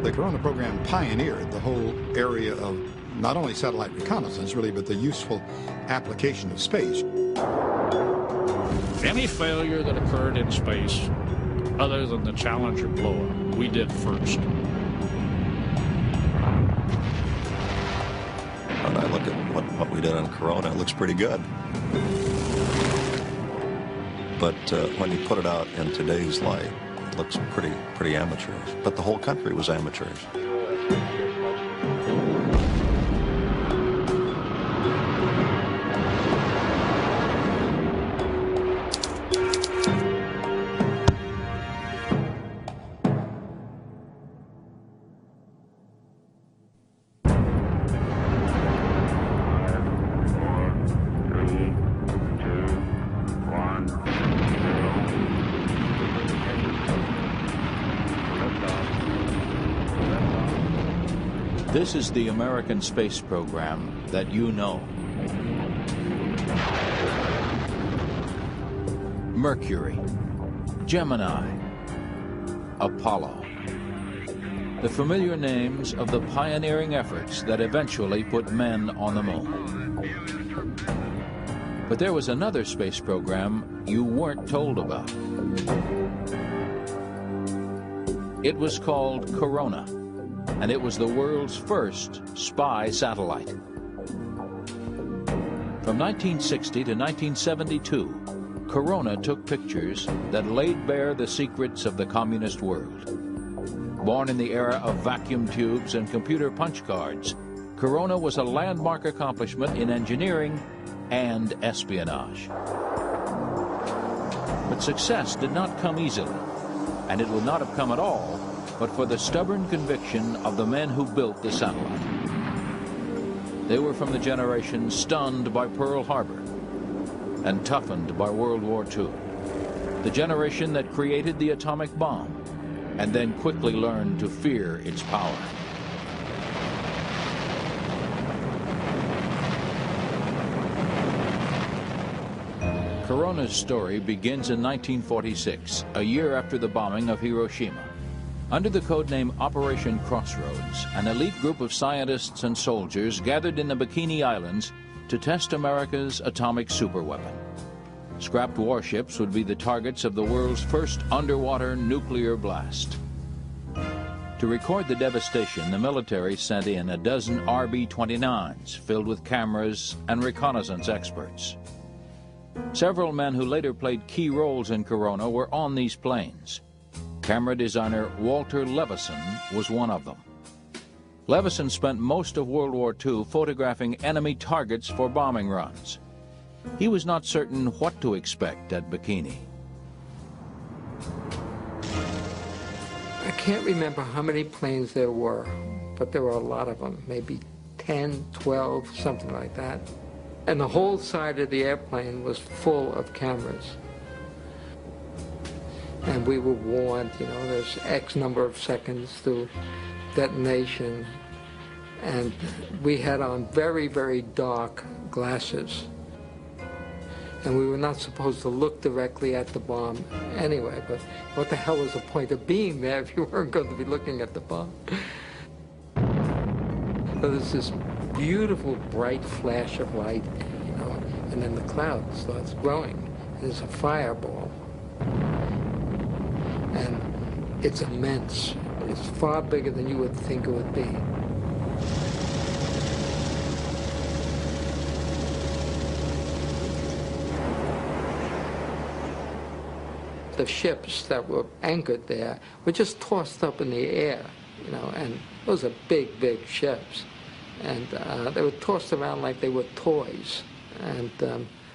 The Corona program pioneered the whole area of not only satellite reconnaissance, really, but the useful application of space. Any failure that occurred in space, other than the Challenger blow-up, we did first. When I look at what we did on Corona, it looks pretty good. But when you put it out in today's light, it looks pretty amateurish. But the whole country was amateurish. This is the American space program that you know. Mercury, Gemini, Apollo. The familiar names of the pioneering efforts that eventually put men on the moon. But there was another space program you weren't told about. It was called Corona, and it was the world's first spy satellite. From 1960 to 1972, Corona took pictures that laid bare the secrets of the communist world. Born in the era of vacuum tubes and computer punch cards, Corona was a landmark accomplishment in engineering and espionage. But success did not come easily, and it would not have come at all but for the stubborn conviction of the men who built the satellite. They were from the generation stunned by Pearl Harbor and toughened by World War II, the generation that created the atomic bomb and then quickly learned to fear its power. Corona's story begins in 1946, a year after the bombing of Hiroshima. Under the codename Operation Crossroads, an elite group of scientists and soldiers gathered in the Bikini Islands to test America's atomic superweapon. Scrapped warships would be the targets of the world's first underwater nuclear blast. To record the devastation, the military sent in a dozen RB-29s filled with cameras and reconnaissance experts. Several men who later played key roles in Corona were on these planes. Camera designer Walter Levison was one of them. Levison spent most of World War II photographing enemy targets for bombing runs. He was not certain what to expect at Bikini. I can't remember how many planes there were, but there were a lot of them, maybe 10, 12, something like that. And the whole side of the airplane was full of cameras. And we were warned, you know, there's X number of seconds to detonation. And we had on very, very dark glasses. And we were not supposed to look directly at the bomb anyway, but what the hell was the point of being there if you weren't going to be looking at the bomb? So there's this beautiful, bright flash of light, you know, and then the cloud starts growing. And there's a fireball. And it's immense. It's far bigger than you would think it would be. The ships that were anchored there were just tossed up in the air, you know, and those are big, big ships. And they were tossed around like they were toys. And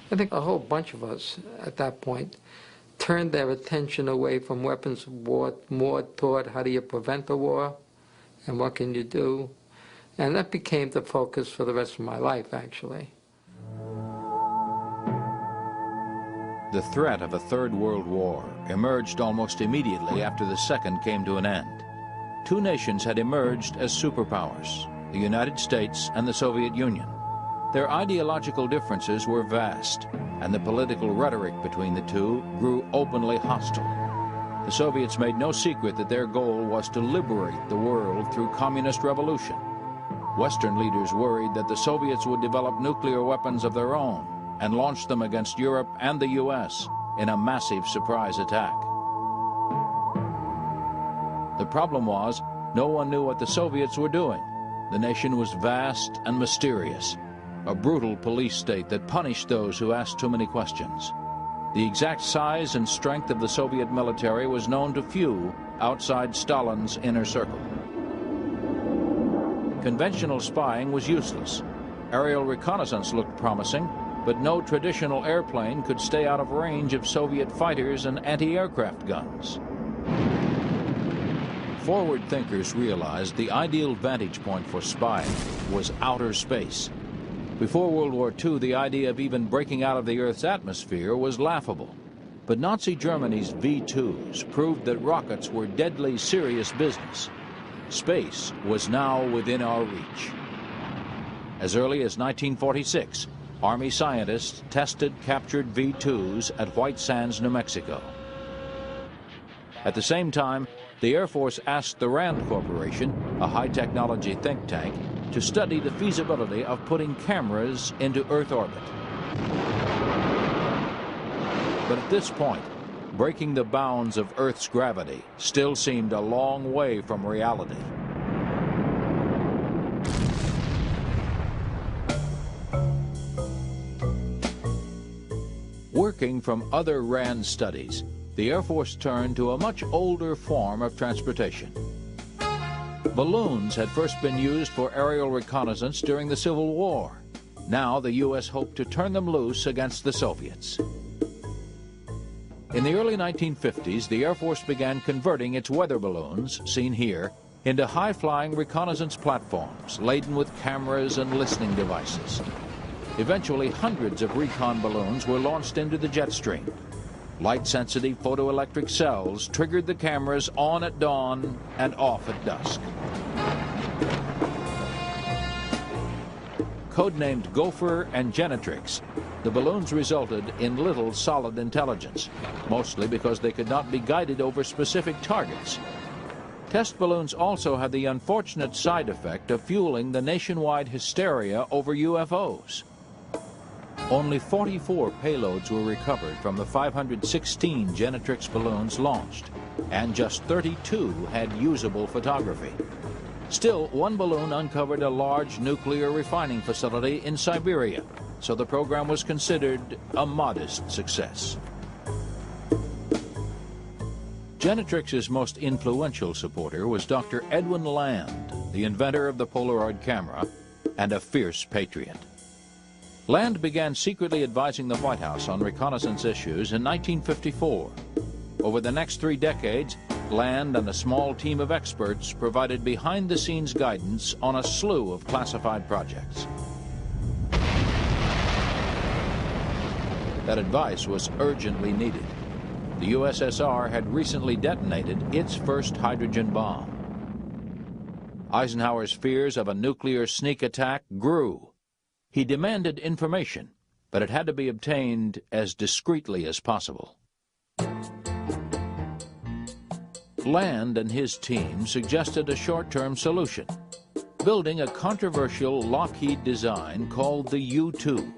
I think a whole bunch of us at that point turned their attention away from weapons of war more toward how do you prevent a war and what can you do. And that became the focus for the rest of my life, actually. The threat of a Third World War emerged almost immediately after the Second came to an end. Two nations had emerged as superpowers, the United States and the Soviet Union. Their ideological differences were vast, and the political rhetoric between the two grew openly hostile. The Soviets made no secret that their goal was to liberate the world through communist revolution. Western leaders worried that the Soviets would develop nuclear weapons of their own and launch them against Europe and the U.S. in a massive surprise attack. The problem was, no one knew what the Soviets were doing. The nation was vast and mysterious, a brutal police state that punished those who asked too many questions. The exact size and strength of the Soviet military was known to few outside Stalin's inner circle. Conventional spying was useless. Aerial reconnaissance looked promising, but no traditional airplane could stay out of range of Soviet fighters and anti-aircraft guns. Forward thinkers realized the ideal vantage point for spying was outer space. Before World War II, the idea of even breaking out of the Earth's atmosphere was laughable. But Nazi Germany's V-2s proved that rockets were deadly serious business. Space was now within our reach. As early as 1946, Army scientists tested captured V-2s at White Sands, New Mexico. At the same time, the Air Force asked the RAND Corporation, a high-technology think tank, to study the feasibility of putting cameras into Earth orbit. But at this point, breaking the bounds of Earth's gravity still seemed a long way from reality. Working from other RAND studies, the Air Force turned to a much older form of transportation. Balloons had first been used for aerial reconnaissance during the Civil War. Now the U.S. hoped to turn them loose against the Soviets. In the early 1950s, the Air Force began converting its weather balloons, seen here, into high-flying reconnaissance platforms laden with cameras and listening devices. Eventually, hundreds of recon balloons were launched into the jet stream. Light-sensitive photoelectric cells triggered the cameras on at dawn and off at dusk. Codenamed Gopher and Genetrix, the balloons resulted in little solid intelligence, mostly because they could not be guided over specific targets. Test balloons also had the unfortunate side effect of fueling the nationwide hysteria over UFOs. Only 44 payloads were recovered from the 516 Genetrix balloons launched, and just 32 had usable photography. Still, one balloon uncovered a large nuclear refining facility in Siberia, so the program was considered a modest success. Genetrix's most influential supporter was Dr. Edwin Land, the inventor of the Polaroid camera and a fierce patriot. Land began secretly advising the White House on reconnaissance issues in 1954. Over the next 3 decades, Land and a small team of experts provided behind-the-scenes guidance on a slew of classified projects. That advice was urgently needed. The USSR had recently detonated its first hydrogen bomb. Eisenhower's fears of a nuclear sneak attack grew. He demanded information, but it had to be obtained as discreetly as possible. Land and his team suggested a short-term solution, building a controversial Lockheed design called the U-2.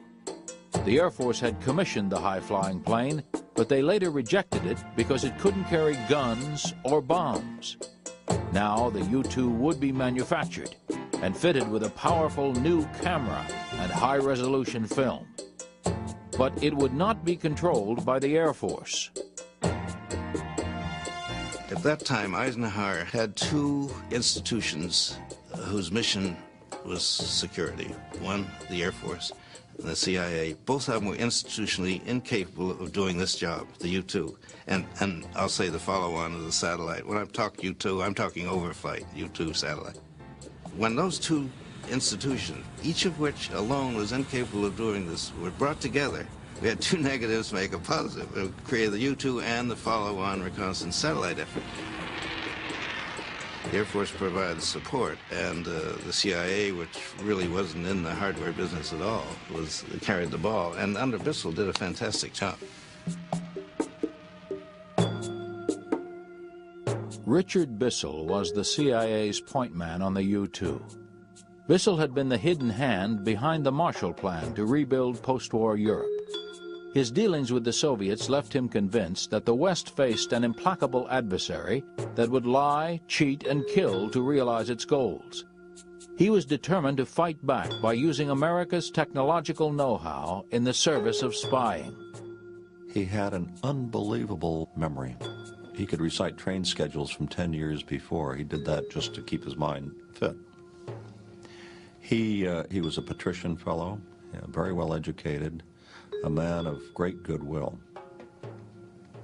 The Air Force had commissioned the high-flying plane, but they later rejected it because it couldn't carry guns or bombs. Now the U-2 would be manufactured and fitted with a powerful new camera and high-resolution film. But it would not be controlled by the Air Force. At that time, Eisenhower had 2 institutions whose mission was security. One, the Air Force, and the CIA. Both of them were institutionally incapable of doing this job, the U-2. And I'll say the follow-on of the satellite. When I'm talking U-2, I'm talking overflight, U-2 satellite. When those 2 institutions, each of which alone was incapable of doing this, were brought together, we had 2 negatives make a positive. It created the U-2 and the follow-on reconnaissance satellite effort. The Air Force provided support, and the CIA, which really wasn't in the hardware business at all, carried the ball. And under Bissell did a fantastic job. Richard Bissell was the CIA's point man on the U-2. Bissell had been the hidden hand behind the Marshall Plan to rebuild post-war Europe. His dealings with the Soviets left him convinced that the West faced an implacable adversary that would lie, cheat, and kill to realize its goals. He was determined to fight back by using America's technological know-how in the service of spying. He had an unbelievable memory. He could recite train schedules from 10 years before. He did that just to keep his mind fit. He was a patrician fellow, very well educated, a man of great goodwill.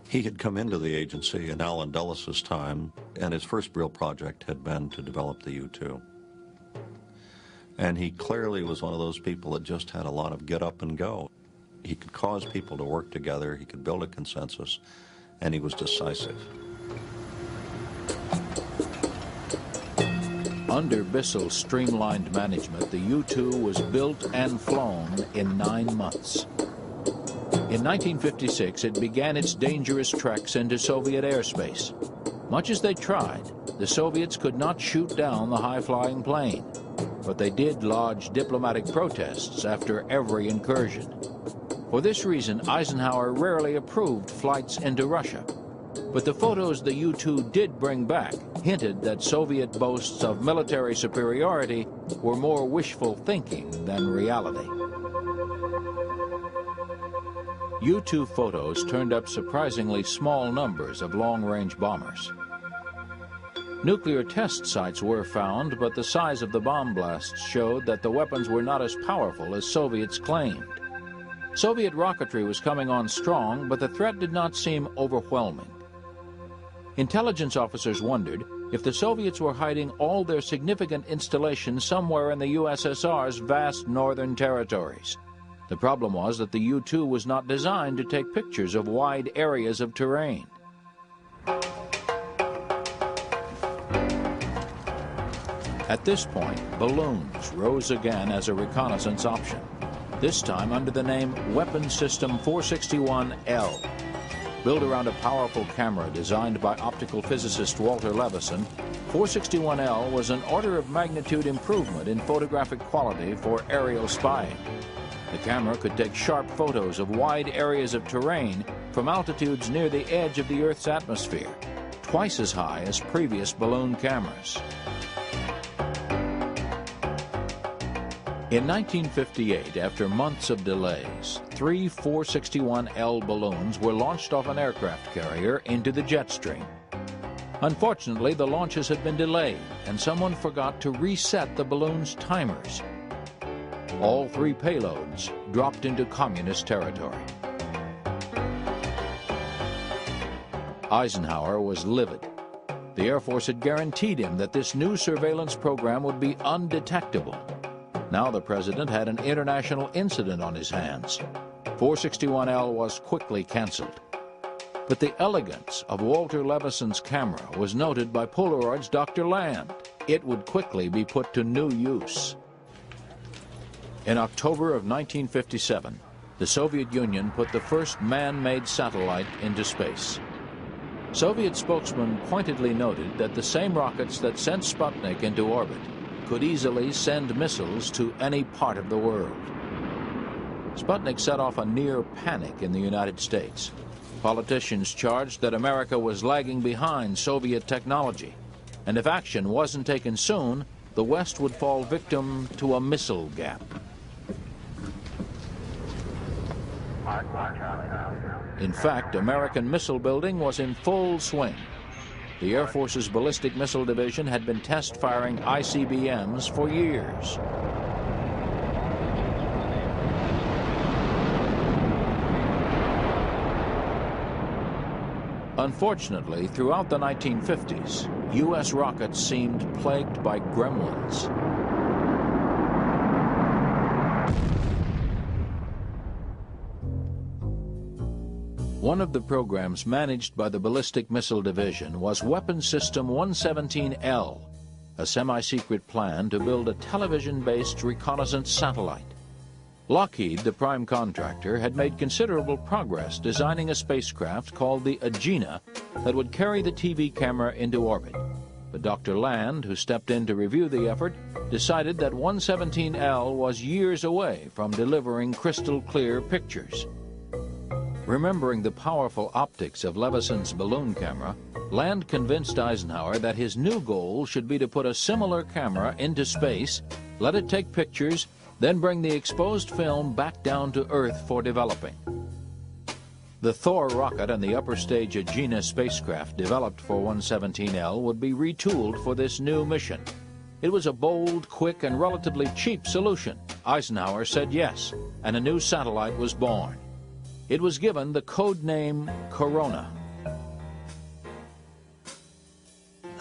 He had come into the agency in Allen Dulles' time, and his first real project had been to develop the U-2. And he clearly was one of those people that just had a lot of get up and go. He could cause people to work together, he could build a consensus, and he was decisive. Under Bissell's streamlined management, the U-2 was built and flown in 9 months. In 1956, it began its dangerous treks into Soviet airspace. Much as they tried, the Soviets could not shoot down the high-flying plane, but they did lodge diplomatic protests after every incursion. For this reason, Eisenhower rarely approved flights into Russia. But the photos the U-2 did bring back hinted that Soviet boasts of military superiority were more wishful thinking than reality. U-2 photos turned up surprisingly small numbers of long-range bombers. Nuclear test sites were found, but the size of the bomb blasts showed that the weapons were not as powerful as Soviets claimed. Soviet rocketry was coming on strong, but the threat did not seem overwhelming. Intelligence officers wondered if the Soviets were hiding all their significant installations somewhere in the USSR's vast northern territories. The problem was that the U-2 was not designed to take pictures of wide areas of terrain. At this point, balloons rose again as a reconnaissance option, this time under the name Weapon System 461L. Built around a powerful camera designed by optical physicist Walter Levison, 461L was an order of magnitude improvement in photographic quality for aerial spying. The camera could take sharp photos of wide areas of terrain from altitudes near the edge of the Earth's atmosphere, twice as high as previous balloon cameras. In 1958, after months of delays, 3 461L balloons were launched off an aircraft carrier into the jet stream. Unfortunately, the launches had been delayed, and someone forgot to reset the balloon's timers. All 3 payloads dropped into communist territory. Eisenhower was livid. The Air Force had guaranteed him that this new surveillance program would be undetectable. Now the president had an international incident on his hands. 461L was quickly canceled. But the elegance of Walter Levison's camera was noted by Polaroid's Dr. Land. It would quickly be put to new use. In October of 1957, the Soviet Union put the first man-made satellite into space. Soviet spokesman pointedly noted that the same rockets that sent Sputnik into orbit could easily send missiles to any part of the world. Sputnik set off a near panic in the United States. Politicians charged that America was lagging behind Soviet technology, and if action wasn't taken soon, the West would fall victim to a missile gap. In fact, American missile building was in full swing. The Air Force's Ballistic Missile Division had been test-firing ICBMs for years. Unfortunately, throughout the 1950s, U.S. rockets seemed plagued by gremlins. One of the programs managed by the Ballistic Missile Division was Weapon System 117L, a semi-secret plan to build a television-based reconnaissance satellite. Lockheed, the prime contractor, had made considerable progress designing a spacecraft called the Agena that would carry the TV camera into orbit. But Dr. Land, who stepped in to review the effort, decided that 117L was years away from delivering crystal-clear pictures. Remembering the powerful optics of Leveson's balloon camera, Land convinced Eisenhower that his new goal should be to put a similar camera into space, let it take pictures, then bring the exposed film back down to Earth for developing. The Thor rocket and the upper stage Agena spacecraft developed for 117L would be retooled for this new mission. It was a bold, quick, and relatively cheap solution. Eisenhower said yes, and a new satellite was born. It was given the code name Corona.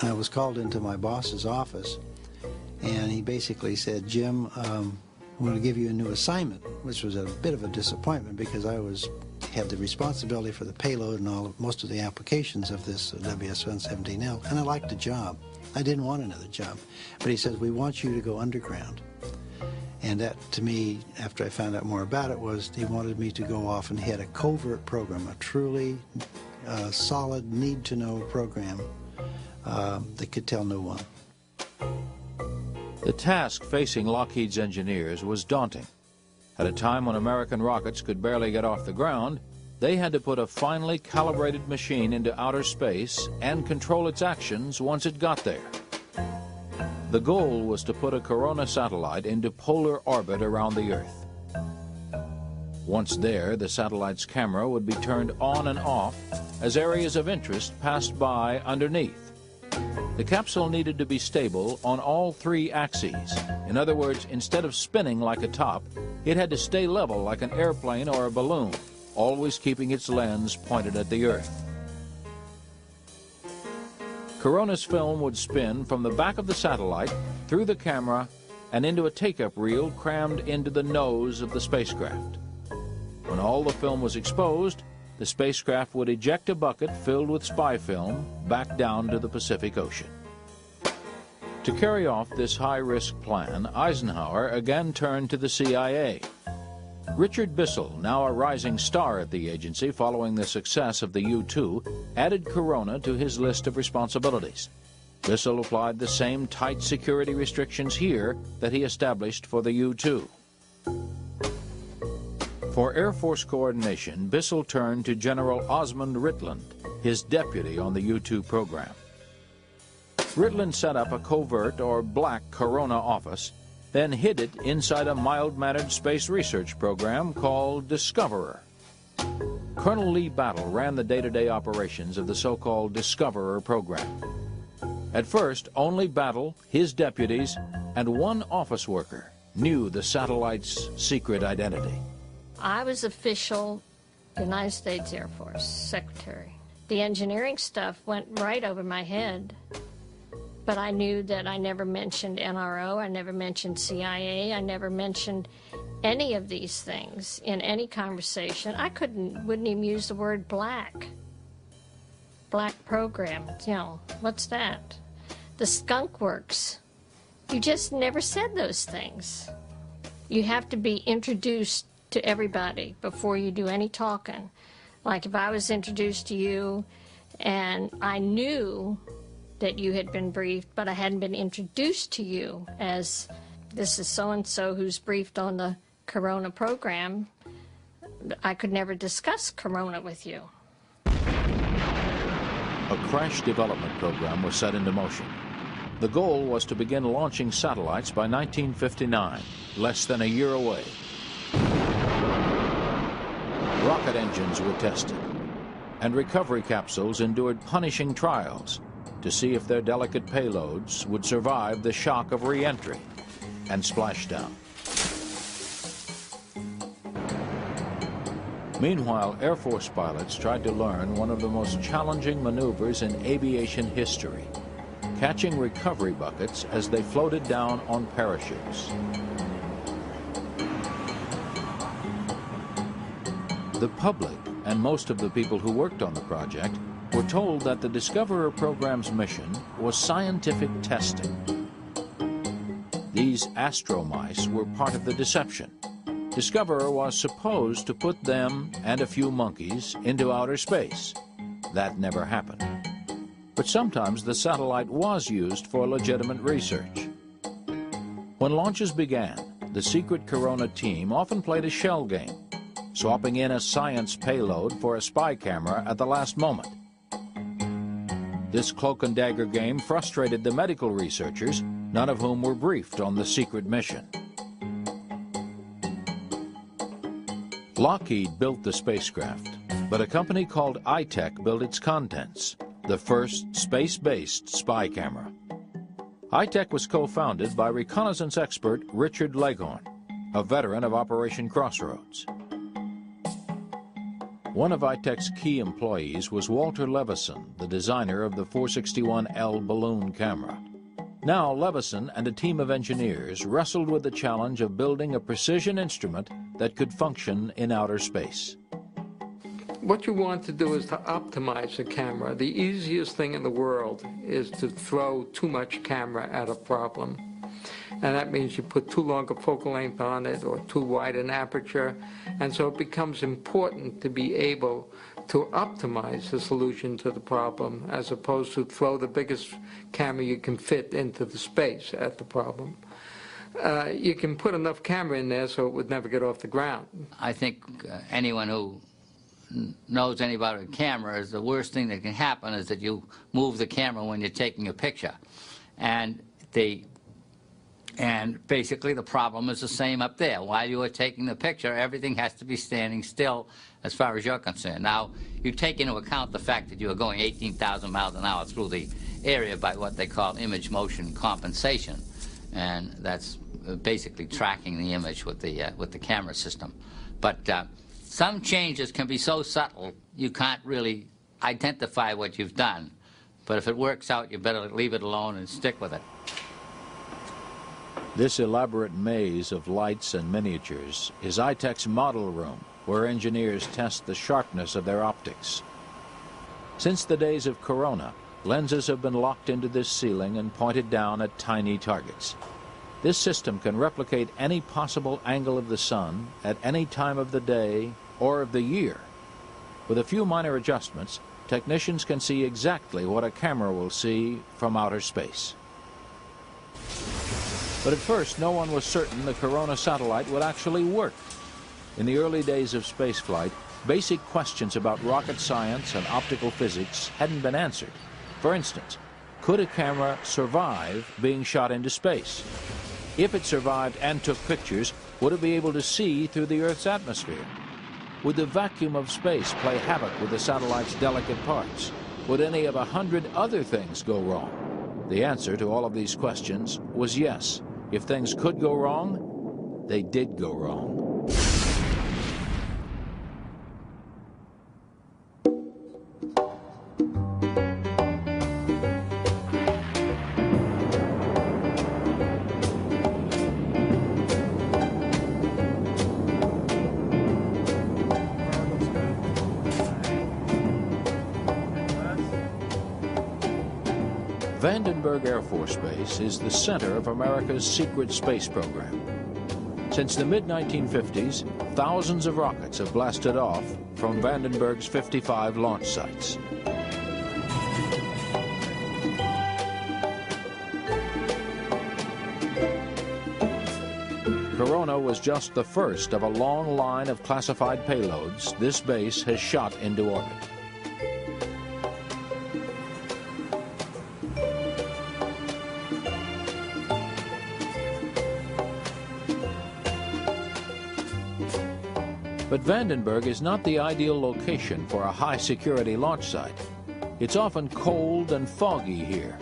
I was called into my boss's office, and he basically said, "Jim, I'm going to give you a new assignment," which was a bit of a disappointment because I had the responsibility for the payload and most of the applications of this WS-117L, and I liked the job. I didn't want another job. But he says, "We want you to go underground." And that, to me, after I found out more about it, was he wanted me to go off and head a covert program, a truly solid, need-to-know program that could tell no one. The task facing Lockheed's engineers was daunting. At a time when American rockets could barely get off the ground, they had to put a finely calibrated machine into outer space and control its actions once it got there. The goal was to put a Corona satellite into polar orbit around the Earth. Once there, the satellite's camera would be turned on and off as areas of interest passed by underneath. The capsule needed to be stable on all three axes. In other words, instead of spinning like a top, it had to stay level like an airplane or a balloon, always keeping its lens pointed at the Earth. Corona's film would spin from the back of the satellite, through the camera, and into a take-up reel crammed into the nose of the spacecraft. When all the film was exposed, the spacecraft would eject a bucket filled with spy film back down to the Pacific Ocean. To carry off this high-risk plan, Eisenhower again turned to the CIA. Richard Bissell, now a rising star at the agency following the success of the U-2, added Corona to his list of responsibilities. Bissell applied the same tight security restrictions here that he established for the U-2. For Air Force coordination, Bissell turned to General Osmond Ritland, his deputy on the U-2 program. Ritland set up a covert or black Corona office, then hid it inside a mild-mannered space research program called Discoverer. Colonel Lee Battle ran the day-to-day operations of the so-called Discoverer program. At first, only Battle, his deputies, and one office worker knew the satellite's secret identity. I was official United States Air Force secretary. The engineering stuff went right over my head. But I knew that I never mentioned NRO, I never mentioned CIA, I never mentioned any of these things in any conversation. I wouldn't even use the word black. Black program, you know, what's that? The skunk works. You just never said those things. You have to be introduced to everybody before you do any talking. Like if I was introduced to you and I knew that you had been briefed, but I hadn't been introduced to you as this is so-and-so who's briefed on the Corona program, I could never discuss Corona with you. A crash development program was set into motion. The goal was to begin launching satellites by 1959, less than a year away. Rocket engines were tested, and recovery capsules endured punishing trials to see if their delicate payloads would survive the shock of re-entry and splashdown. Meanwhile, Air Force pilots tried to learn one of the most challenging maneuvers in aviation history, catching recovery buckets as they floated down on parachutes. The public and most of the people who worked on the project were told that the Discoverer program's mission was scientific testing. These astromice were part of the deception. Discoverer was supposed to put them and a few monkeys into outer space. That never happened. But sometimes the satellite was used for legitimate research. When launches began, the secret Corona team often played a shell game, swapping in a science payload for a spy camera at the last moment. This cloak and dagger game frustrated the medical researchers, none of whom were briefed on the secret mission. Lockheed built the spacecraft, but a company called iTech built its contents, the first space-based spy camera. iTech was co-founded by reconnaissance expert Richard Leghorn, a veteran of Operation Crossroads. One of iTech's key employees was Walter Levison, the designer of the 461L balloon camera. Now Levison and a team of engineers wrestled with the challenge of building a precision instrument that could function in outer space. What you want to do is to optimize the camera. The easiest thing in the world is to throw too much camera at a problem. And that means you put too long a focal length on it or too wide an aperture. And so it becomes important to be able to optimize the solution to the problem as opposed to throw the biggest camera you can fit into the space at the problem. You can put enough camera in there so it would never get off the ground. I think anyone who knows anything about a camera is the worst thing that can happen is that you move the camera when you're taking a picture. And basically the problem is the same up there. While you are taking the picture, everything has to be standing still as far as you're concerned. Now, you take into account the fact that you are going 18,000 miles an hour through the area by what they call image motion compensation. And that's basically tracking the image with the camera system. But some changes can be so subtle you can't really identify what you've done. But if it works out, you better leave it alone and stick with it. This elaborate maze of lights and miniatures is iTech's model room, where engineers test the sharpness of their optics. Since the days of Corona, lenses have been locked into this ceiling and pointed down at tiny targets. This system can replicate any possible angle of the sun at any time of the day or of the year. With a few minor adjustments, technicians can see exactly what a camera will see from outer space. But at first, no one was certain the Corona satellite would actually work. In the early days of spaceflight, basic questions about rocket science and optical physics hadn't been answered. For instance, could a camera survive being shot into space? If it survived and took pictures, would it be able to see through the Earth's atmosphere? Would the vacuum of space play havoc with the satellite's delicate parts? Would any of 100 other things go wrong? The answer to all of these questions was yes. If things could go wrong, they did go wrong. Vandenberg Air Force Base is the center of America's secret space program. Since the mid-1950s, thousands of rockets have blasted off from Vandenberg's 55 launch sites. Corona was just the first of a long line of classified payloads this base has shot into orbit. But Vandenberg is not the ideal location for a high-security launch site. It's often cold and foggy here.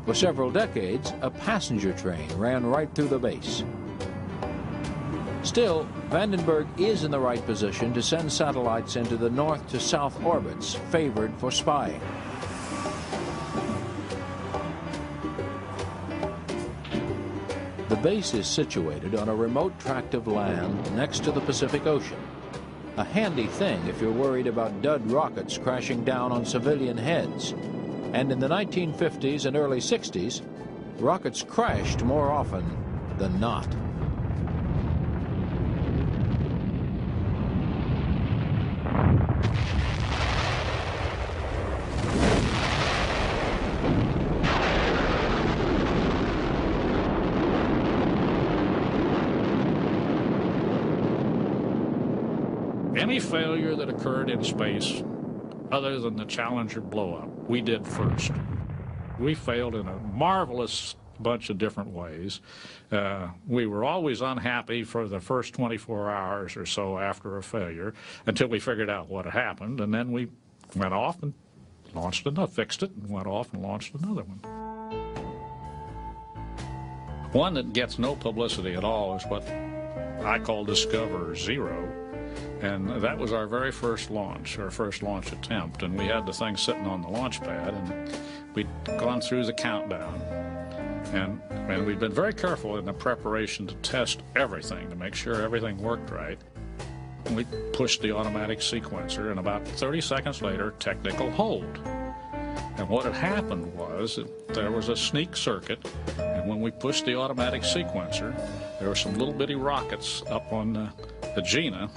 For several decades, a passenger train ran right through the base. Still, Vandenberg is in the right position to send satellites into the north to south orbits favored for spying. The base is situated on a remote tract of land next to the Pacific Ocean. A handy thing if you're worried about dud rockets crashing down on civilian heads. And in the 1950s and early 60s, rockets crashed more often than not. Any failure that occurred in space, other than the Challenger blow-up, we did first. We failed in a marvelous bunch of different ways. We were always unhappy for the first 24 hours or so after a failure until we figured out what had happened, and then we went off and launched another, fixed it, and went off and launched another one. One that gets no publicity at all is what I call Discoverer Zero, and that was our very first launch, our first launch attempt, and we had the thing sitting on the launch pad, and we'd gone through the countdown, and we'd been very careful in the preparation to test everything, to make sure everything worked right. And we pushed the automatic sequencer, and about 30 seconds later, technical hold. And what had happened was that there was a sneak circuit, and when we pushed the automatic sequencer, there were some little bitty rockets up on the Agena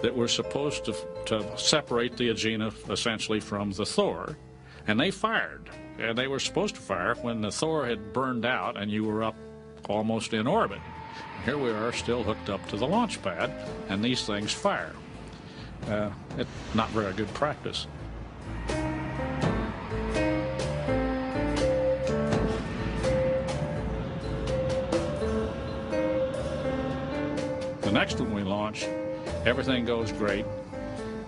that were supposed to separate the Agena essentially from the Thor, and they fired. And they were supposed to fire when the Thor had burned out and you were up almost in orbit. Here we are still hooked up to the launch pad, and these things fire. It's not very good practice. The next one we launch, everything goes great.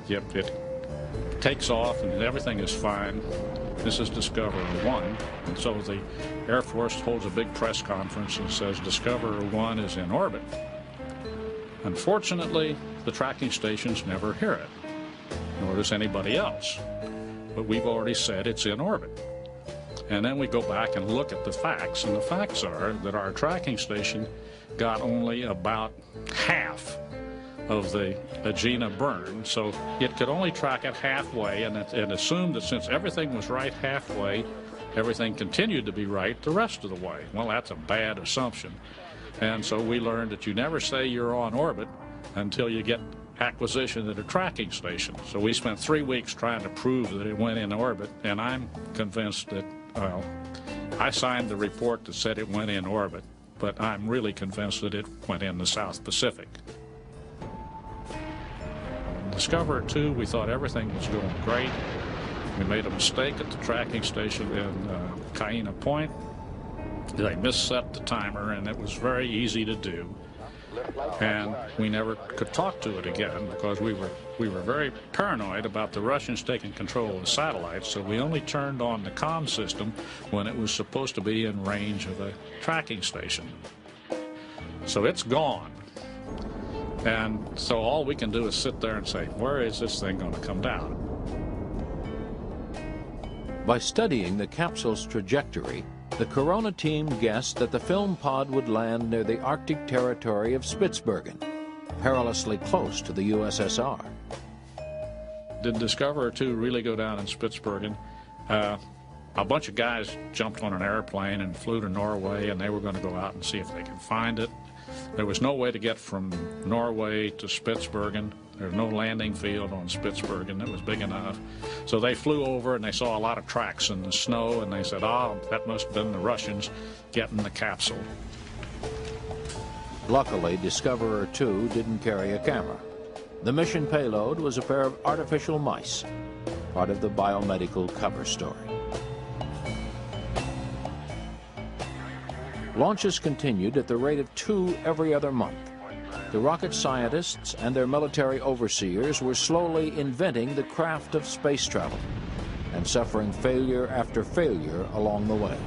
Yep, it takes off and everything is fine. This is Discoverer 1, and so the Air Force holds a big press conference and says Discoverer 1 is in orbit. Unfortunately, the tracking stations never hear it, nor does anybody else. But we've already said it's in orbit. And then we go back and look at the facts, and the facts are that our tracking station got only about half of the Agena burn, so it could only track it halfway, and it assumed that since everything was right halfway, everything continued to be right the rest of the way. Well, that's a bad assumption. And so we learned that you never say you're on orbit until you get acquisition at a tracking station. So we spent 3 weeks trying to prove that it went in orbit, and I'm convinced that, well, I signed the report that said it went in orbit, but I'm really convinced that it went in the South Pacific. Discoverer 2, we thought everything was going great. We made a mistake at the tracking station in Kaina Point. They misset the timer, and it was very easy to do. And we never could talk to it again because we were very paranoid about the Russians taking control of the satellites, so we only turned on the comm system when it was supposed to be in range of a tracking station. So it's gone. And so all we can do is sit there and say, where is this thing going to come down? By studying the capsule's trajectory, the Corona team guessed that the film pod would land near the Arctic territory of Spitsbergen, perilously close to the USSR. Did Discoverer 2 really go down in Spitsbergen? A bunch of guys jumped on an airplane and flew to Norway, and they were going to go out and see if they could find it. There was no way to get from Norway to Spitsbergen. There was no landing field on Spitsbergen that was big enough. So they flew over and they saw a lot of tracks in the snow, and they said, oh, that must have been the Russians getting the capsule. Luckily, Discoverer 2 didn't carry a camera. The mission payload was a pair of artificial mice, part of the biomedical cover story. Launches continued at the rate of 2 every other month. The rocket scientists and their military overseers were slowly inventing the craft of space travel and suffering failure after failure along the way.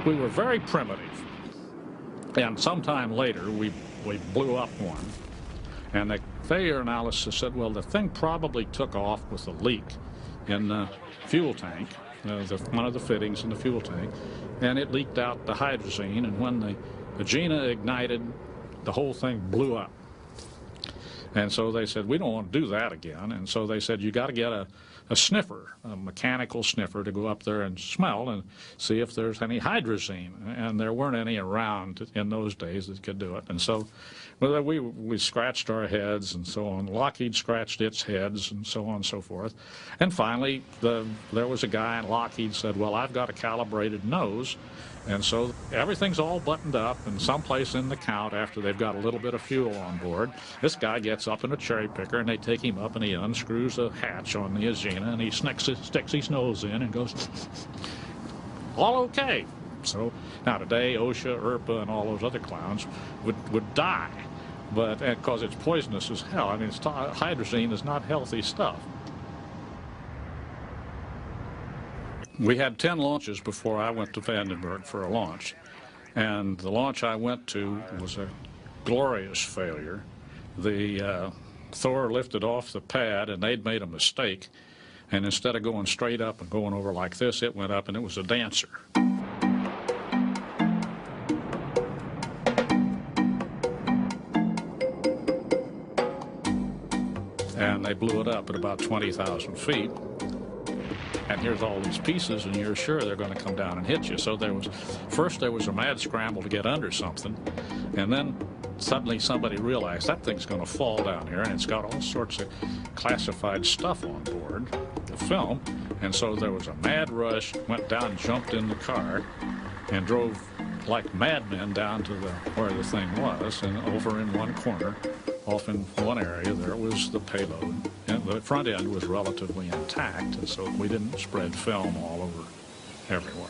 We were very primitive. And sometime later, we blew up one. And the failure analysis said, well, the thing probably took off with a leak in the fuel tank, one of the fittings in the fuel tank, and it leaked out the hydrazine, and when the Agena ignited, the whole thing blew up. And so they said, we don't want to do that again. And so they said, you got to get a a sniffer, a mechanical sniffer, to go up there and smell and see if there's any hydrazine. And there weren't any around in those days that could do it. And so we scratched our heads and so on. Lockheed scratched its heads and so on and so forth. And finally, there was a guy in Lockheed said, well, I've got a calibrated nose. And so everything's all buttoned up, and someplace in the count, after they've got a little bit of fuel on board, this guy gets up in a cherry picker, and they take him up, and he unscrews a hatch on the Agena, and he sticks his nose in and goes, all okay. So now today, OSHA, IRPA, and all those other clowns would die, but because it's poisonous as hell. I mean, hydrazine is not healthy stuff. We had 10 launches before I went to Vandenberg for a launch, and the launch I went to was a glorious failure. The Thor lifted off the pad, and they'd made a mistake, and instead of going straight up and going over like this, it went up, and it was a dancer. And they blew it up at about 20,000 feet. And here's all these pieces, and you're sure they're going to come down and hit you. So there was a mad scramble to get under something, and then suddenly somebody realized that thing's going to fall down here, and it's got all sorts of classified stuff on board, the film. And so there was a mad rush, went down, jumped in the car, and drove like madmen down to where the thing was, and over in one corner, off in one area, there was the payload. And the front end was relatively intact, and so we didn't spread film all over everywhere.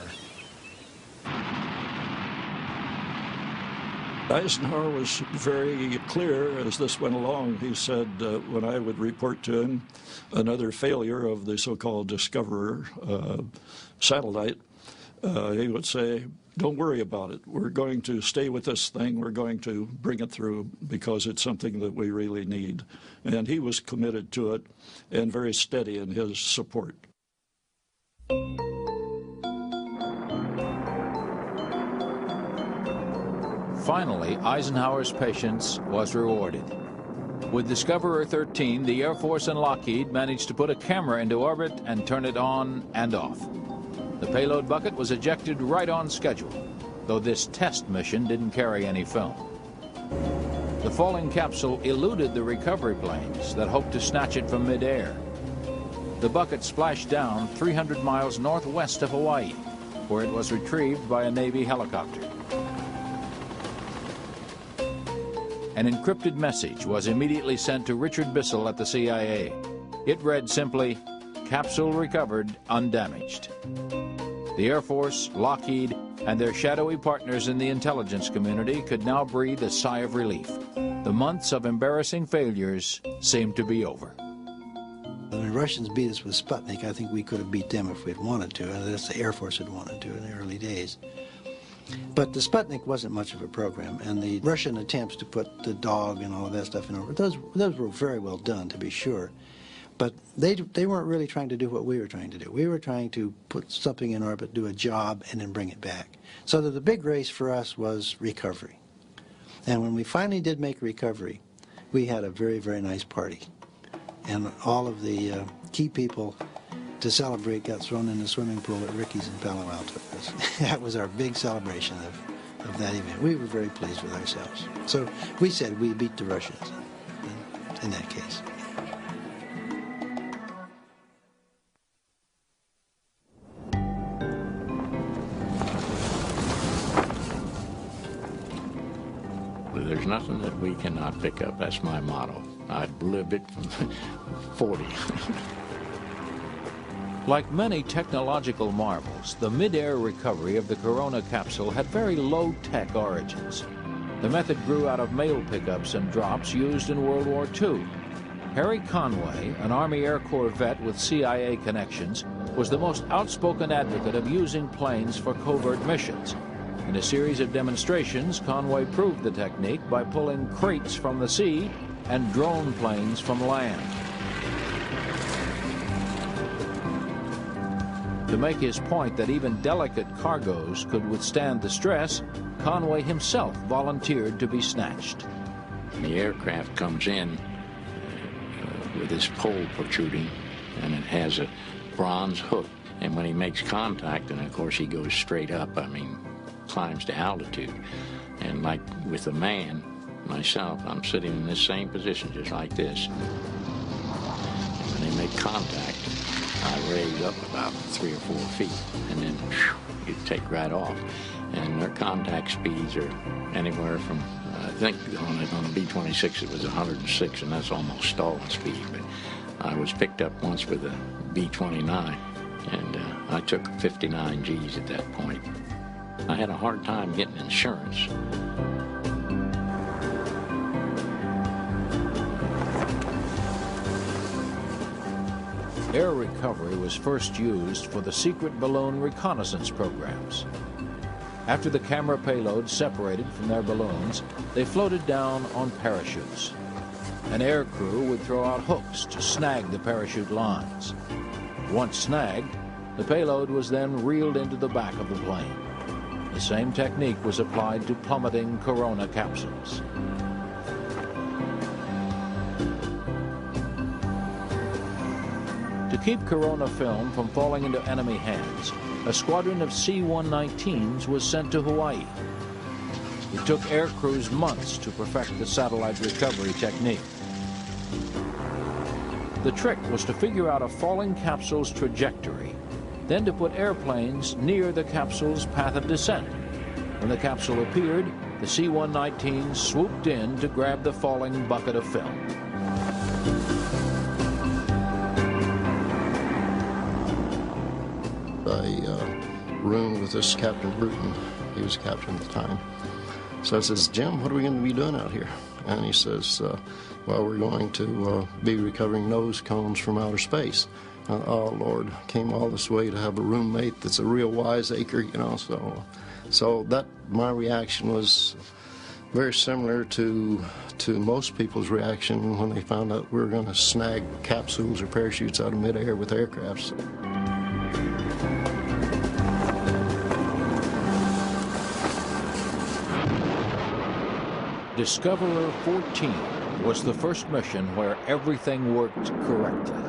Eisenhower was very clear as this went along. He said when I would report to him another failure of the so-called Discoverer satellite, he would say, don't worry about it. We're going to stay with this thing. We're going to bring it through because it's something that we really need. And he was committed to it and very steady in his support. Finally, Eisenhower's patience was rewarded. With Discoverer 13, the Air Force and Lockheed managed to put a camera into orbit and turn it on and off. The payload bucket was ejected right on schedule, though this test mission didn't carry any film. The falling capsule eluded the recovery planes that hoped to snatch it from midair. The bucket splashed down 300 miles northwest of Hawaii, where it was retrieved by a Navy helicopter. An encrypted message was immediately sent to Richard Bissell at the CIA. It read simply, "Capsule recovered undamaged." The Air Force, Lockheed, and their shadowy partners in the intelligence community could now breathe a sigh of relief. The months of embarrassing failures seemed to be over. When the Russians beat us with Sputnik, I think we could have beat them if we'd wanted to, and that's the Air Force had wanted to in the early days. But the Sputnik wasn't much of a program, and the Russian attempts to put the dog and all of that stuff in orbit, those were very well done, to be sure. But they weren't really trying to do what we were trying to do. We were trying to put something in orbit, do a job, and then bring it back. So that the big race for us was recovery. And when we finally did make recovery, we had a very, very nice party. And all of the key people to celebrate got thrown in the swimming pool at Ricky's in Palo Alto. That was our big celebration of that event. We were very pleased with ourselves. So we said we beat the Russians in that case. There's nothing that we cannot pick up. That's my motto. I've lived it from 40. Like many technological marvels, the mid-air recovery of the Corona capsule had very low-tech origins. The method grew out of mail pickups and drops used in World War II. Harry Conway, an Army Air Corps vet with CIA connections, was the most outspoken advocate of using planes for covert missions. In a series of demonstrations, Conway proved the technique by pulling crates from the sea and drone planes from land. To make his point that even delicate cargoes could withstand the stress, Conway himself volunteered to be snatched. The aircraft comes in with this pole protruding, and it has a bronze hook. And when he makes contact, and of course he goes straight up, I mean, climbs to altitude. And like with a man, myself, I'm sitting in this same position, just like this. And when they make contact, I raise up about 3 or 4 feet, and then whew, you take right off. And their contact speeds are anywhere from, I think on the B-26 it was 106, and that's almost stalling speed. But I was picked up once with a B-29, and I took 59 Gs at that point. I had a hard time getting insurance. Air recovery was first used for the secret balloon reconnaissance programs. After the camera payloads separated from their balloons, they floated down on parachutes. An air crew would throw out hooks to snag the parachute lines. Once snagged, the payload was then reeled into the back of the plane. The same technique was applied to plummeting Corona capsules. To keep Corona film from falling into enemy hands, a squadron of C-119s was sent to Hawaii. It took air crews months to perfect the satellite recovery technique. The trick was to figure out a falling capsule's trajectory, then to put airplanes near the capsule's path of descent. When the capsule appeared, the C-119s swooped in to grab the falling bucket of film. Room with this Captain Bruton. He was captain at the time. So I says, Jim, what are we going to be doing out here? And he says, well, we're going to be recovering nose cones from outer space. Oh, Lord, came all this way to have a roommate that's a real wiseacre, you know. So that, my reaction was very similar to most people's reaction when they found out we were going to snag capsules or parachutes out of midair with aircrafts. Discoverer 14 was the first mission where everything worked correctly.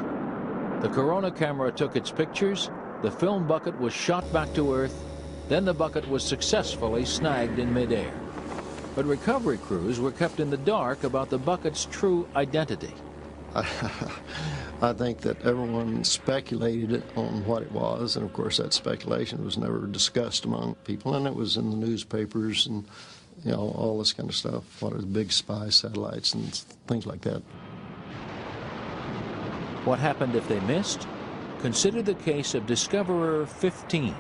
The Corona camera took its pictures, the film bucket was shot back to Earth, then the bucket was successfully snagged in midair. But recovery crews were kept in the dark about the bucket's true identity. I think that everyone speculated on what it was, and of course that speculation was never discussed among people, and it was in the newspapers and you know, all this kind of stuff, what are the big spy satellites and things like that. What happened if they missed? Consider the case of Discoverer 15.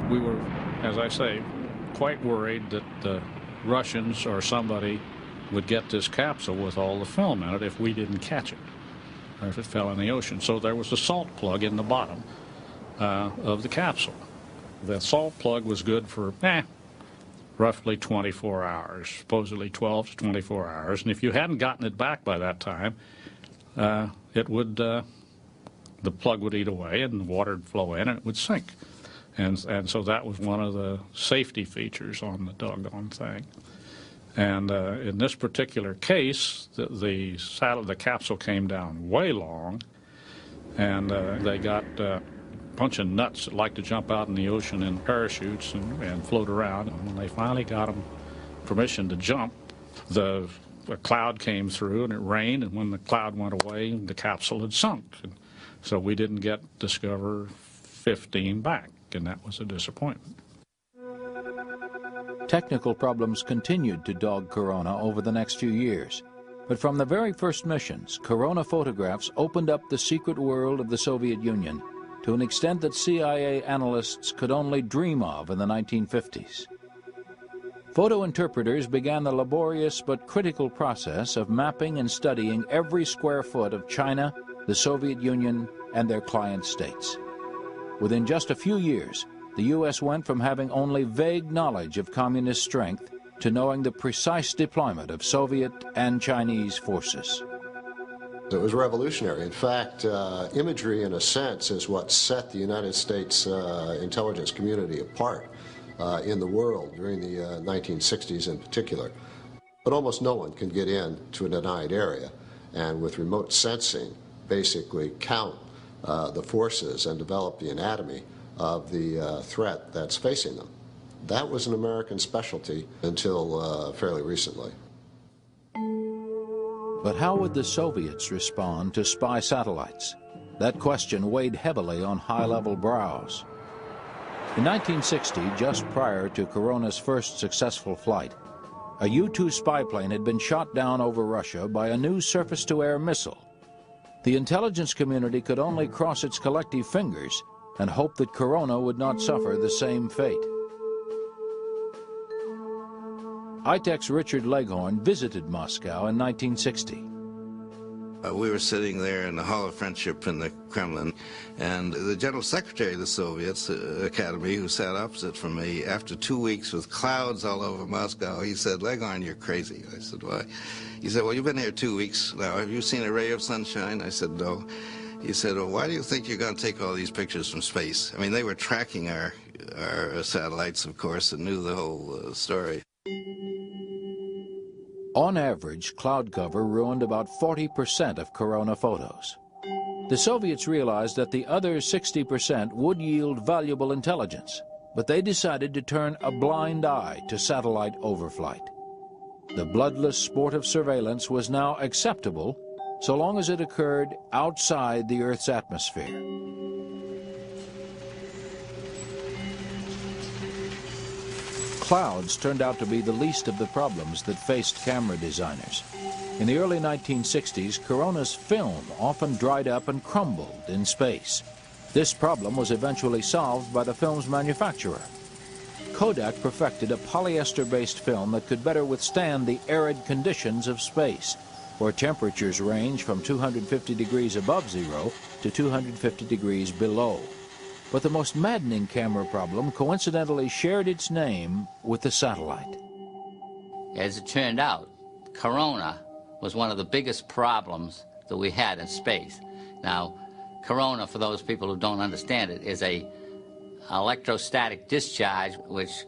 We were, as I say, quite worried that the Russians or somebody would get this capsule with all the film in it if we didn't catch it, or if it fell in the ocean. So there was a salt plug in the bottom of the capsule. The salt plug was good for roughly 24 hours, supposedly 12 to 24 hours. And if you hadn't gotten it back by that time, it would the plug would eat away and the water would flow in and it would sink. And so that was one of the safety features on the doggone thing. And in this particular case, the capsule came down way long, and they got bunch of nuts that like to jump out in the ocean in parachutes and float around. And when they finally got them permission to jump, a cloud came through and it rained, and when the cloud went away, the capsule had sunk. And so we didn't get Discoverer 15 back, and that was a disappointment. Technical problems continued to dog Corona over the next few years. But from the very first missions, Corona photographs opened up the secret world of the Soviet Union to an extent that CIA analysts could only dream of in the 1950s. Photo interpreters began the laborious but critical process of mapping and studying every square foot of China, the Soviet Union, and their client states. Within just a few years, the U.S. went from having only vague knowledge of communist strength to knowing the precise deployment of Soviet and Chinese forces. It was revolutionary. In fact, imagery, in a sense, is what set the United States intelligence community apart in the world during the 1960s in particular. But almost no one can get in to a denied area. and with remote sensing basically count the forces and develop the anatomy of the threat that's facing them. That was an American specialty until fairly recently. But how would the Soviets respond to spy satellites? That question weighed heavily on high-level brows. In 1960, just prior to Corona's first successful flight, a U-2 spy plane had been shot down over Russia by a new surface-to-air missile. The intelligence community could only cross its collective fingers and hope that Corona would not suffer the same fate. ITEC's Richard Leghorn visited Moscow in 1960. We were sitting there in the Hall of Friendship in the Kremlin, and the General Secretary of the Soviets Academy, who sat opposite from me, after 2 weeks with clouds all over Moscow, he said, "Leghorn, you're crazy." I said, "Why?" He said, "Well, you've been here 2 weeks now. Have you seen a ray of sunshine?" I said, "No." He said, "Well, why do you think you're going to take all these pictures from space?" I mean, they were tracking our satellites, of course, and knew the whole story. On average, cloud cover ruined about 40% of Corona photos. The Soviets realized that the other 60% would yield valuable intelligence, but they decided to turn a blind eye to satellite overflight. The bloodless sport of surveillance was now acceptable so long as it occurred outside the Earth's atmosphere. Clouds turned out to be the least of the problems that faced camera designers. In the early 1960s, Corona's film often dried up and crumbled in space. This problem was eventually solved by the film's manufacturer. Kodak perfected a polyester-based film that could better withstand the arid conditions of space, where temperatures range from 250 degrees above zero to 250 degrees below. But the most maddening camera problem coincidentally shared its name with the satellite. As it turned out, Corona was one of the biggest problems that we had in space. Now, Corona, for those people who don't understand it, is an electrostatic discharge which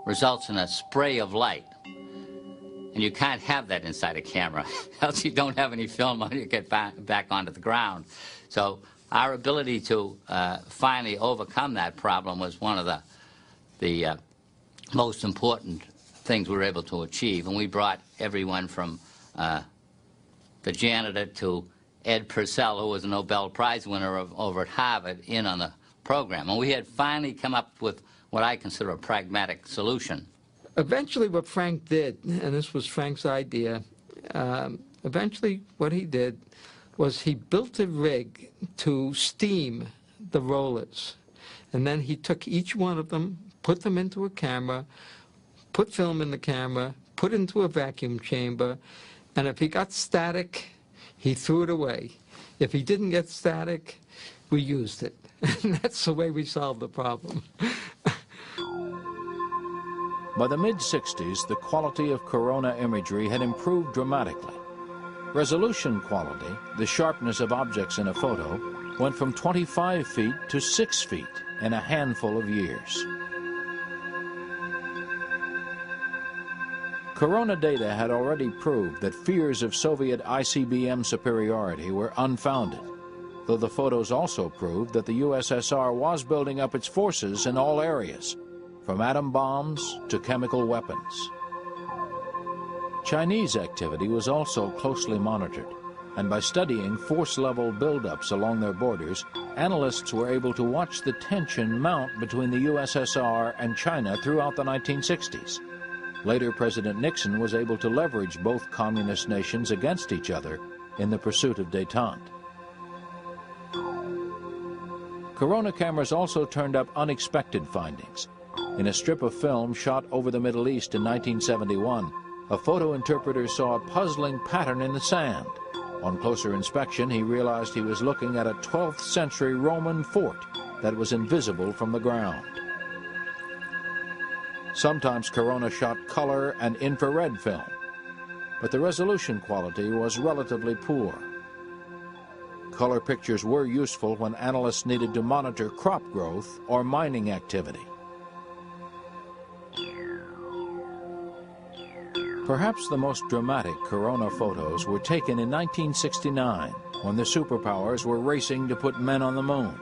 results in a spray of light. And you can't have that inside a camera, else you don't have any film when you get back onto the ground. So our ability to finally overcome that problem was one of the most important things we were able to achieve. And we brought everyone from the janitor to Ed Purcell, who was a Nobel Prize winner over at Harvard, in on the program. And we had finally come up with what I consider a pragmatic solution. Eventually what Frank did, and this was Frank's idea, eventually what he did was he built a rig to steam the rollers. And then he took each one of them, put them into a camera, put film in the camera, put it into a vacuum chamber, and if he got static, he threw it away. If he didn't get static, we used it. And that's the way we solved the problem. By the mid-60s, the quality of Corona imagery had improved dramatically. Resolution quality, the sharpness of objects in a photo, went from 25 feet to 6 feet in a handful of years. Corona data had already proved that fears of Soviet ICBM superiority were unfounded, though the photos also proved that the USSR was building up its forces in all areas, from atom bombs to chemical weapons. Chinese activity was also closely monitored, and by studying force-level buildups along their borders, analysts were able to watch the tension mount between the USSR and China throughout the 1960s. Later, President Nixon was able to leverage both communist nations against each other in the pursuit of détente. Corona cameras also turned up unexpected findings. In a strip of film shot over the Middle East in 1971, a photo interpreter saw a puzzling pattern in the sand. On closer inspection, he realized he was looking at a 12th century Roman fort that was invisible from the ground. Sometimes Corona shot color and infrared film, but the resolution quality was relatively poor. Color pictures were useful when analysts needed to monitor crop growth or mining activity. Perhaps the most dramatic Corona photos were taken in 1969, when the superpowers were racing to put men on the moon.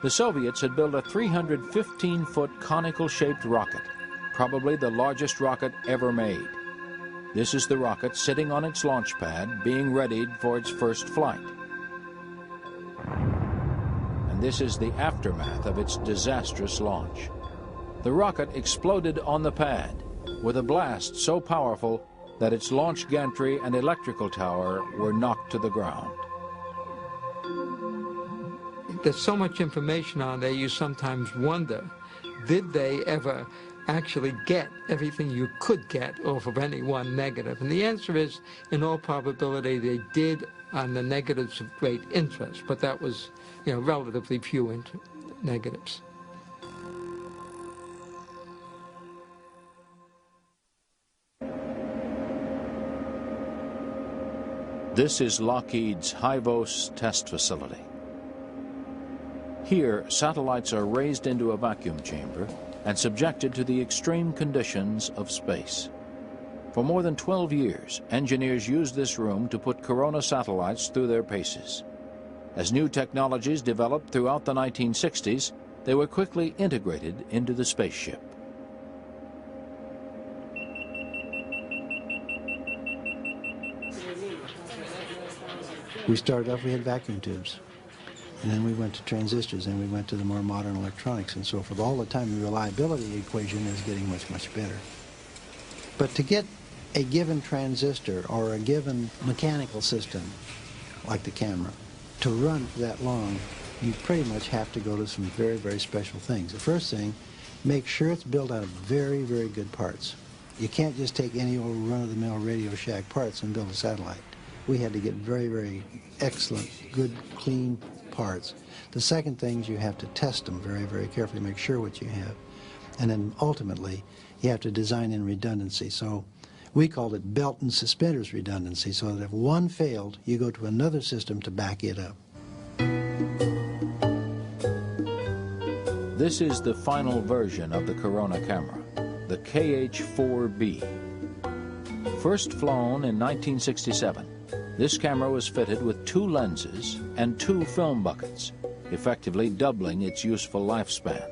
The Soviets had built a 315-foot conical-shaped rocket, probably the largest rocket ever made. This is the rocket sitting on its launch pad, being readied for its first flight. And this is the aftermath of its disastrous launch. The rocket exploded on the pad, with a blast so powerful that its launch gantry and electrical tower were knocked to the ground. There's so much information on there, you sometimes wonder, did they ever actually get everything you could get off of any one negative? And the answer is, in all probability, they did on the negatives of great interest, but that was, relatively few negatives. This is Lockheed's Hivos test facility. Here, satellites are raised into a vacuum chamber and subjected to the extreme conditions of space. For more than 12 years, engineers used this room to put Corona satellites through their paces. As new technologies developed throughout the 1960s, they were quickly integrated into the spaceship. We started off, we had vacuum tubes. And then we went to transistors, and we went to the more modern electronics and so forth. All the time, the reliability equation is getting much, much better. But to get a given transistor or a given mechanical system, like the camera, to run for that long, you pretty much have to go to some very, very special things. The first thing, make sure it's built out of very, very good parts. You can't just take any old run-of-the-mill Radio Shack parts and build a satellite. We had to get very, very excellent, good, clean parts. The second thing is you have to test them very, very carefully, make sure what you have. And then ultimately, you have to design in redundancy. So we called it belt and suspenders redundancy, so that if one failed, you go to another system to back it up. This is the final version of the Corona camera, the KH-4B. First flown in 1967, this camera was fitted with 2 lenses and 2 film buckets, effectively doubling its useful lifespan.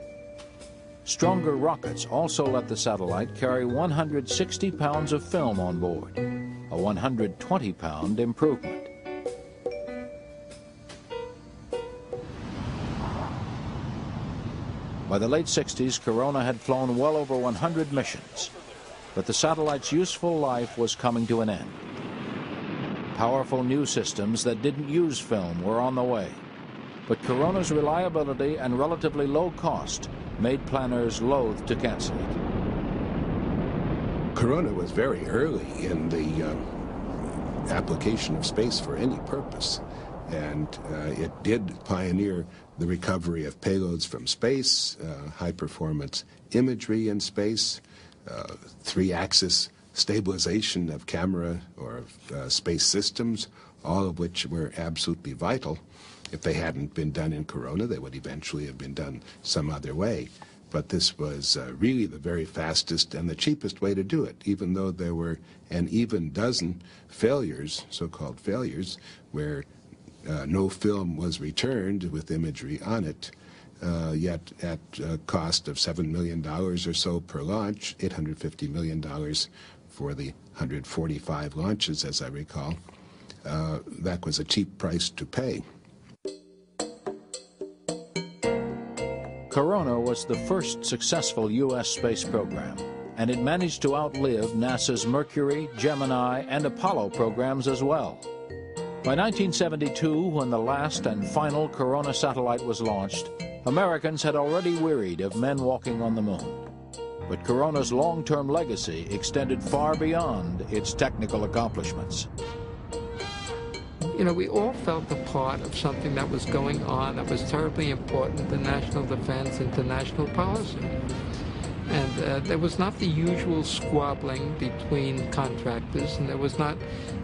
Stronger rockets also let the satellite carry 160 pounds of film on board, a 120-pound improvement. By the late 60s, Corona had flown well over 100 missions, but the satellite's useful life was coming to an end. Powerful new systems that didn't use film were on the way, but Corona's reliability and relatively low cost made planners loath to cancel it. Corona was very early in the application of space for any purpose, and it did pioneer the recovery of payloads from space, high-performance imagery in space, 3-axis stabilization of camera or of space systems, all of which were absolutely vital. If they hadn't been done in Corona, they would eventually have been done some other way. But this was really the very fastest and the cheapest way to do it, even though there were an even dozen failures, so-called failures, where no film was returned with imagery on it. Yet at a cost of $7 million or so per launch, $850 million for the 145 launches, as I recall, that was a cheap price to pay. Corona was the first successful U.S. space program, and it managed to outlive NASA's Mercury, Gemini, and Apollo programs as well. By 1972, when the last and final Corona satellite was launched, Americans had already wearied of men walking on the moon. But Corona's long-term legacy extended far beyond its technical accomplishments. You know, we all felt a part of something that was going on that was terribly important to national defense, international policy. And there was not the usual squabbling between contractors, and there was not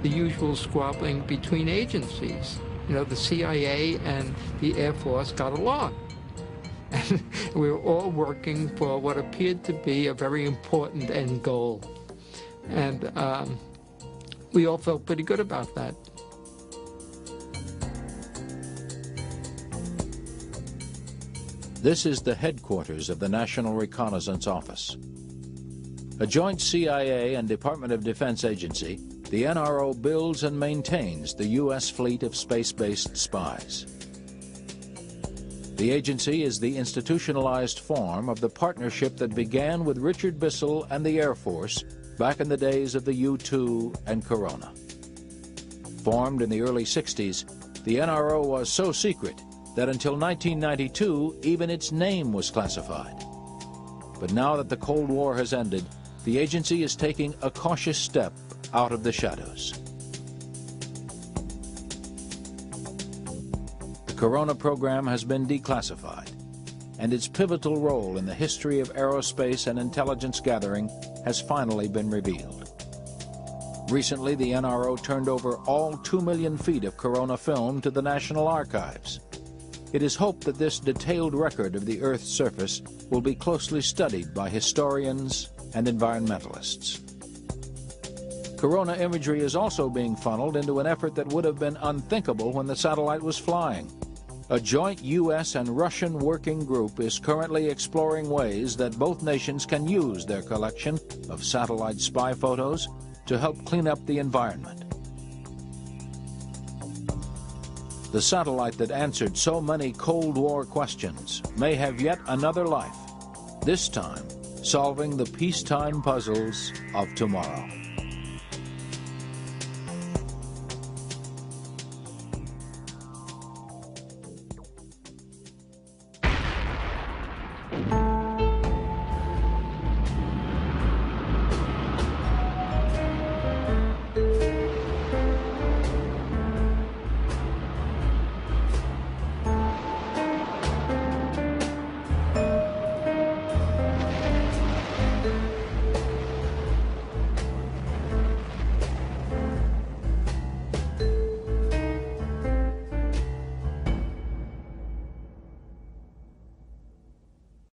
the usual squabbling between agencies. You know, the CIA and the Air Force got along. And we were all working for what appeared to be a very important end goal. And we all felt pretty good about that. This is the headquarters of the National Reconnaissance Office. A joint CIA and Department of Defense agency, the NRO builds and maintains the U.S. fleet of space-based spies. The agency is the institutionalized form of the partnership that began with Richard Bissell and the Air Force back in the days of the U-2 and Corona. Formed in the early 60s, the NRO was so secret that until 1992, even its name was classified. But now that the Cold War has ended, the agency is taking a cautious step out of the shadows. The Corona program has been declassified, and its pivotal role in the history of aerospace and intelligence gathering has finally been revealed. Recently, the NRO turned over all 2 million feet of Corona film to the National Archives. It is hoped that this detailed record of the Earth's surface will be closely studied by historians and environmentalists. Corona imagery is also being funneled into an effort that would have been unthinkable when the satellite was flying. A joint U.S. and Russian working group is currently exploring ways that both nations can use their collection of satellite spy photos to help clean up the environment. The satellite that answered so many Cold War questions may have yet another life, this time solving the peacetime puzzles of tomorrow.